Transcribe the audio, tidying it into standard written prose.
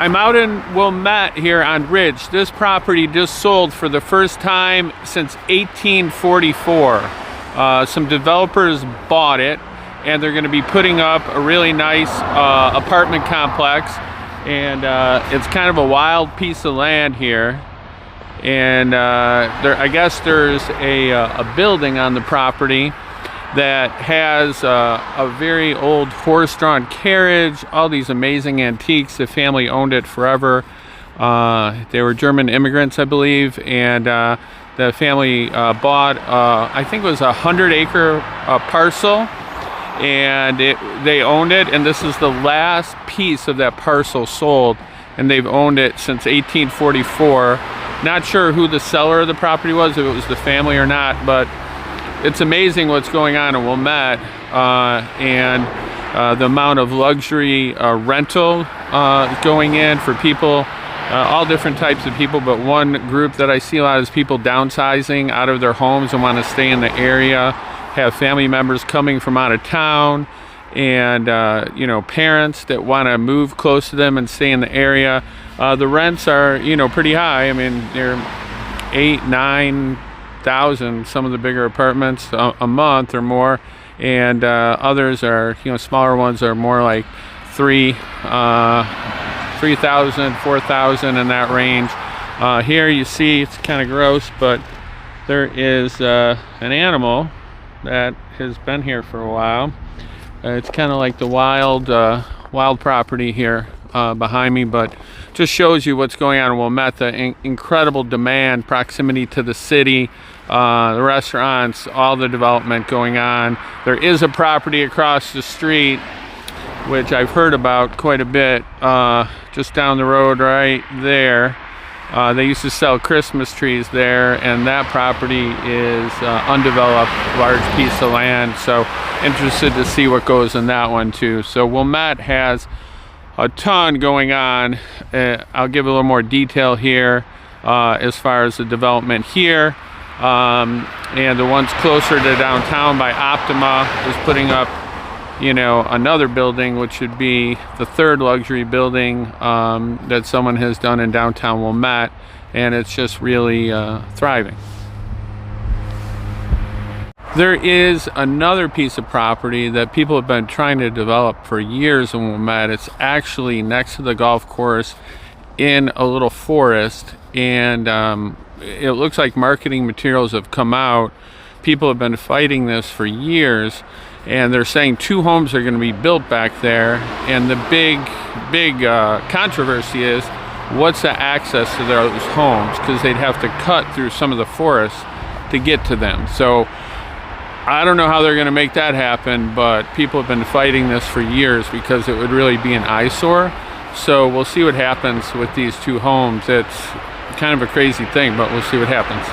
I'm out in Wilmette here on Ridge. This property just sold for the first time since 1844. Some developers bought it, and they're going to be putting up a really nice apartment complex. And it's kind of a wild piece of land here. And I guess there's a building on the property that has a very old horse-drawn carriage, all these amazing antiques. The family owned it forever. They were German immigrants, I believe, and the family bought, I think it was a 100-acre parcel, and they owned it, and this is the last piece of that parcel sold, and they've owned it since 1844. Not sure who the seller of the property was, if it was the family or not, but it's amazing what's going on in Wilmette, and the amount of luxury rental going in for people, all different types of people, but one group that I see a lot is people downsizing out of their homes and want to stay in the area, have family members coming from out of town, and you know, parents that want to move close to them and stay in the area. The rents are, you know, pretty high. I mean, they're 8,000-9,000, some of the bigger apartments a month or more, and others are, you know, smaller ones are more like 3,000, 4,000 in that range. Here you see it's kind of gross, but there is an animal that has been here for a while. It's kind of like the wild property here behind me, but just shows you what's going on in Wilmette. The incredible demand, proximity to the city, the restaurants, all the development going on. There is a property across the street, which I've heard about quite a bit, just down the road right there. They used to sell Christmas trees there, and that property is undeveloped, large piece of land. So interested to see what goes in that one too. So Wilmette has a ton going on. I'll give a little more detail here as far as the development here. And the ones closer to downtown by Optima is putting up, you know, another building, which should be the third luxury building that someone has done in downtown Wilmette, and it's just really thriving. There is another piece of property that people have been trying to develop for years in Wilmette. It's actually next to the golf course in a little forest, and it looks like marketing materials have come out. People have been fighting this for years, and they're saying 2 homes are going to be built back there, and the big controversy is what's the access to those homes, because they'd have to cut through some of the forest to get to them. So I don't know how they're going to make that happen, but people have been fighting this for years because it would really be an eyesore. So we'll see what happens with these 2 homes. It's kind of a crazy thing, but we'll see what happens.